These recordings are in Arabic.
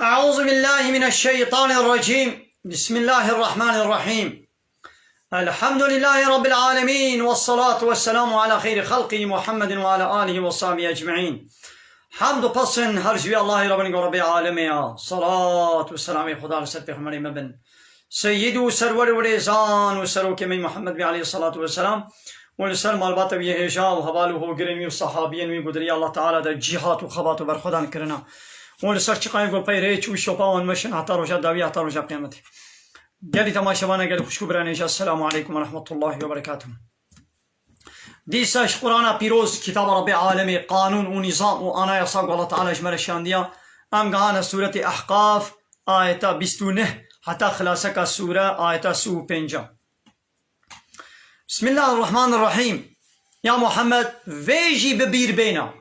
أعوذ بالله من الشيطان الرجيم. بسم الله الرحمن الرحيم. الحمد لله رب العالمين، والصلاة والسلام على خير خلقه محمد وعلى آله وصحبه أجمعين. حمد و پسند هر جوی الله رب العالمين. صلاة والسلام خدا رسول پیغمبر مبن سيد و سرور و ریزان و سروک من محمد عليه الصلاة والسلام ولسر مالبات و یهجا و حوالو و گرمی و صحابین و قدری الله تعالی در جهات و خبات و برخودان کرنا ولسر چقایم گل پیره و شوپا و مشن حتی روشا داوی حتی روشا قیامتی. گلی تماشاوانه گلی خوشکو برانیش. السلام علیکم و رحمت الله و برکاته. دیساش قرآن پیروز کتاب رب عالمی قانون و نظام و آنا یساق الله تعالی اجمر شاندیا ام گهان سورة احقاف آیت 29 حتی خلاصه کا سوره آیت 35. بسم الله الرحمن الرحيم. يا محمد ويجي ببير بينا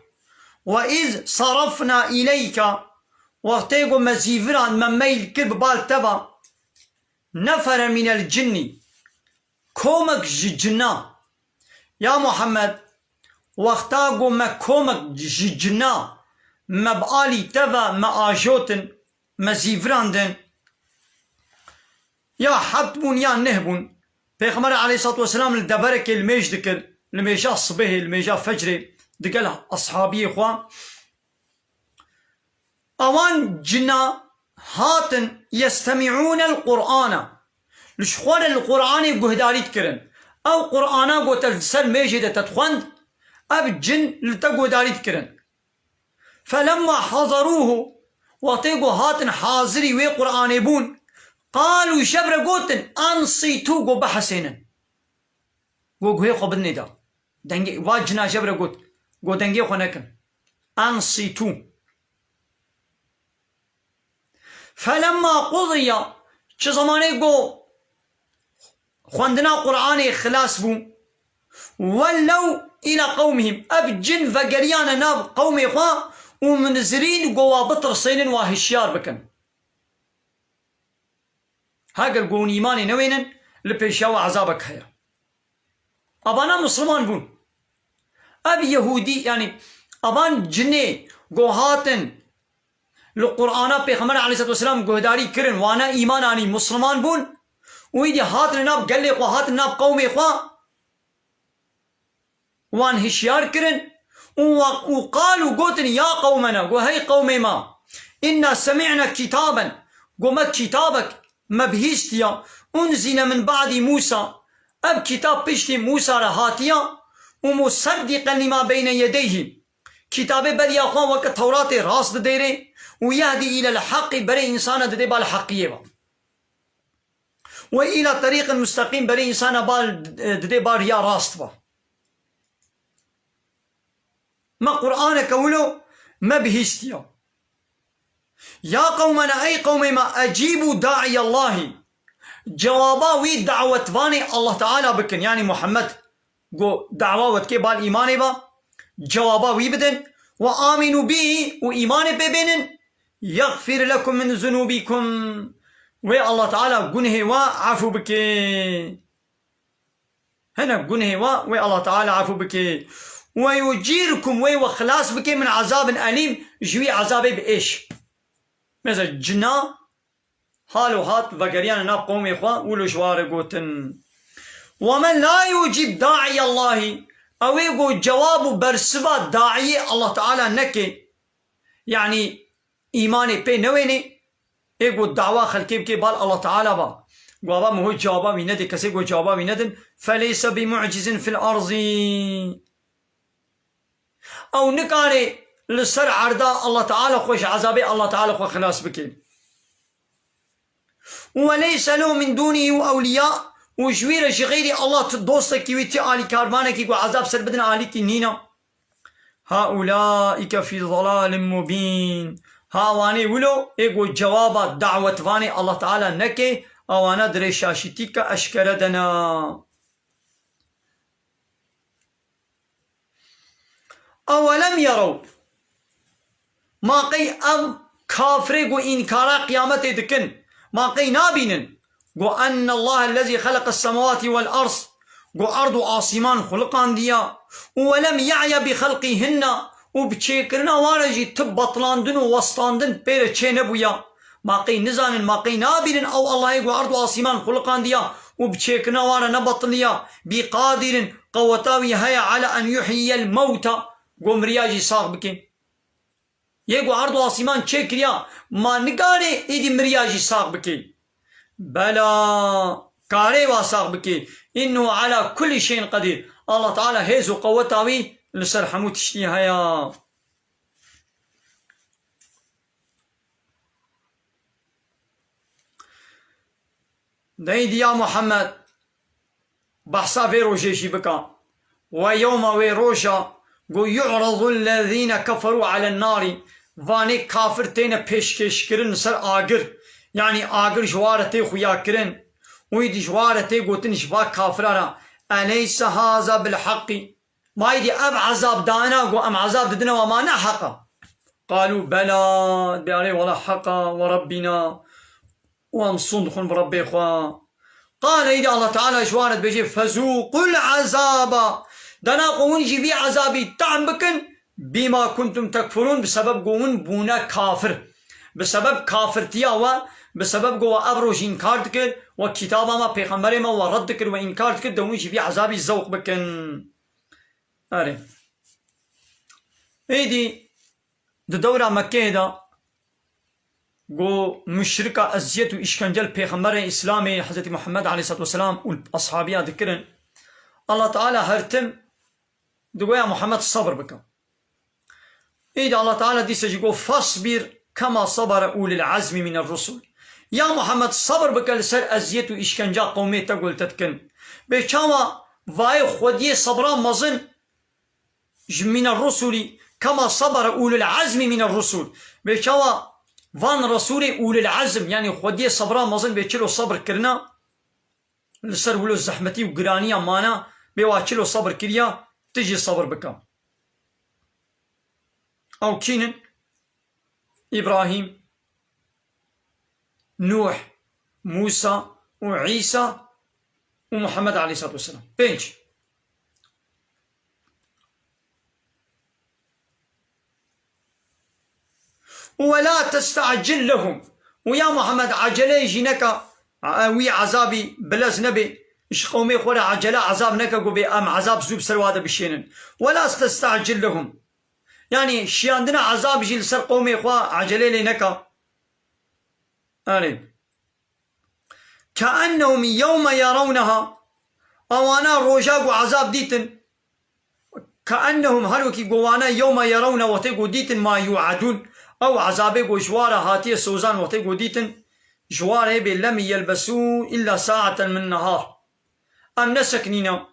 وإذ صرفنا إليك وقتيقو مزيفران من ميل كرب بالتبا نفر من الجن كومك جنا. يا محمد وقتاقو ما كومك جنا مبالي تبا ما آجوتن مزيفران دن يا حبون يا نهبون. پیغمبر علیه الصلاة والسلام لدبرك الميج ذكر الميجا الصبح الميجا فجر دقل أصحابي إخوان أوان جنا هاتن يستمعون القرآن لشخوان القرآن قهداري تكرن أو قرآن قوتل سل ميجي تتخوان أب جن لتقهداري تكرن فلما حضروه وطيقوا هاتن حاضري وي قرآن بون قالوا شبر قوتن أنصيتو قو بحسينن قو قوي خو بدني دا دنگي واجنا شبر قوت قو دنگي خو نكن أنصيتو. فلما قضي چه زمانه قو خواندنا قرآن خلاص بو ولو إلى قومهم أب جن فقريان ناب قومي خوا ومنزرين قو بطر صينن واهشيار بكن هاگر قون إيماني نوينن لبيشاو عذابك هيا. أبانا مسلمان بون أب يهودي يعني أبان جني قوهاتن لقرآن پیغمبر عليه الصلاة والسلام قهداري كرن وانا إيمان آني مسلمان بون ويدي هاتن ناب قلي قوهاتن ناب قومي قوا وان هشيار كرن وقالوا قوتن يا قومنا وهي قومي ما إنا سمعنا كتابا قومت كتابك مبهيستيا انزل من بعد موسى اب كتاب بشتي موسى رهاتيا ومصدقا لما بين يديه كتاب بدي اخوان وقت توراة راس ديري ويهدي الى الحق بري انسان دي بالحقية والى طريق المستقيم بري انسان بال دي بار يا راست با ما قرآن كولو مبهيستيا. يا قومنا أي قوم ما أجيبوا داعي الله جوابا وي دعوة فاني الله تعالى بكن يعني محمد قو دعوة وتكي بالإيمان با جوابا وي بدن وآمنوا به وإيمان ببنن يغفر لكم من ذنوبكم وي الله تعالى قنه وعفو بك هنا قنه وي الله تعالى عفو بك ويجيركم وي وخلاص بك من عذاب أليم جوي عذابي بإيش مثلا جنا حالو هات وقريان ناب قومي إخوة ولو شوار قوتن ومن لا يجيب داعي الله أو يقول جواب برسبة داعي الله تعالى نكي يعني إيماني بي نويني يقول دعوة خلقي بكي بال الله تعالى با قوابا مهو جوابا ويندي كسي قول جوابا ويندن فليس بمعجز في الأرض أو نكاري لسر عرضا الله تعالى خوش عذابي الله تعالى خو خلاص بكي وليس له من دونه أولياء وجوير غيري الله دوستك ويتي آلي كاربانك وعذاب سر بدن آلي نينا هؤلاء في ضلال مبين. هاواني ولو ايقو جواب دعوة فاني الله تعالى نكي اوانا دري شاشتيك اشكردنا. أولم يروا ما قي ام كافر قو انكارا قيامته دكن ما قي نابين قو ان الله الذي خلق السماوات والارض قو ارض آسمان خلقان ديا ولم يعي بخلقهن وبچيكرنا وارجي تبطلاندن ووسطاندن بير چه نبويا ماقي نزان ماقي نابين أو الله يقول أرض وآسمان خلقان ديا وبشيكنا وانا نبطليا بقادر قوتاوي هيا على أن يحيي الموتى قوم رياجي صاغ بكين يقول أرض وآسمان تشيكريا ما نقاري إيدي مرياجي صاغ بكين بلا كاري وصاغ بكين إنه على كل شيء قدير الله تعالى هيزو قوتاوي لسر حموت تشتي هيا دايدي يا محمد بحصا في روجيشي بكا ويوم وي روجا قو يعرض الذين كفروا على النار فاني كافر تين بيشكش كرن سر آقر يعني آقر جوارتي خويا كرن ويدي جوارتي قوتن شبا كافرارا أليس هذا بالحق ما يدي أب عذاب دانا قو أم عذاب ددنا وما نحقا قالوا بلى بأري ولا حقا وربنا وانصندخن بربي إخوة قال إذا الله تعالى جوارت بيجي فذوقوا العذاب دنا قوون جي في عذابي تعم بكن بما كنتم تكفرون بسبب قوون بونا كافر بسبب كافرتيا بسبب قوة أبروج إنكار دكر وكتابا ما پیغمبر ما ورد دكر وإنكار دكر دون جي في عذابي الزوق بكن أري إيدي دورة مكة دا قو مشركة أزيت وإشكنجل پیغمبر إسلامي حضرت محمد عليه الصلاة والسلام والأصحابية ذكرن الله تعالى هرتم دقوا محمد الصبر بك إذا الله تعالى دي سجيقو فاصبر كما صبر أولي العزم من الرسل يا محمد صبر بك لسر أزيت وإشكنجا قومي تقول تتكن بكما واي خودي صبرا مزن من الرسل كما صبر أولي العزم من الرسل بكما وان رسول أولي العزم يعني خودي صبرا مزن بيچلو صبر كرنا لسر ولو زحمتي وقرانيا مانا بيواچلو صبر كريا تجي صبر بكا أو كينن إبراهيم نوح موسى وعيسى ومحمد عليه الصلاة والسلام بينج ولا تستعجل لهم ويا محمد عجلة يجينك وي عذابي بلاز نبي إيش قومي خورا عجلة عذاب نكا قبي أم عذاب زوب سرواده بشينن ولا تستعجل لهم يعني شي عندنا عذاب يجي لسر قومي خوا عجلة لنكا كأنهم يوم يرونها أو أنا روجاق عذاب ديتن كأنهم هلوكي قوانا يوم يرون وتيقو ديتن ما يوعدون أو عذابي قو جوارا هاتي سوزان وتيقو ديتن جوارا بي لم يلبسوا إلا ساعة من نهار أم نسكنينا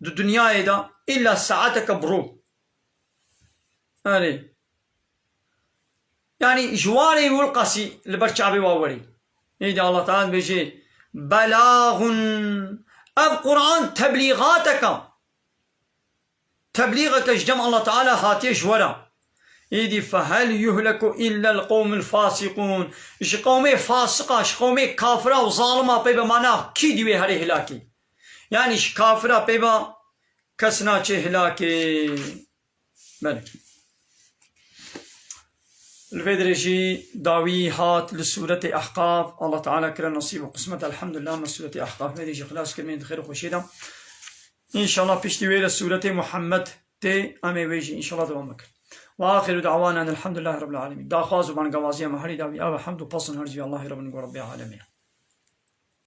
دو دنيا دا إلا ساعتك برو يعني جواري والقسي لبرشابي واوري إذا الله تعالى بيجي بلاغ أب قرآن تبليغك جمع الله تعالى هاتي جوارا إيدي فهل يهلك إلا القوم الفاسقون إيش قومي فاسقة إيش قومي كافرة وظالمة بيبا معناه كي ديوي هري هلاكي يعني إيش كافرة بيبا كسنا چه هلاكي بلك الفيدرجي داوي هات لسورة أحقاف الله تعالى كرا نصيب وقسمة الحمد لله من سورة أحقاف فيدرجي خلاص كلمة خير وخشيدة إن شاء الله بيشتوي لسورة محمد تي أمي ويجي إن شاء الله دوامك وآخر دعوانا أن الحمد لله رب العالمين دا خواز وبان قوازية محري داوي آب حمد وبصن هرجي الله رب العالمين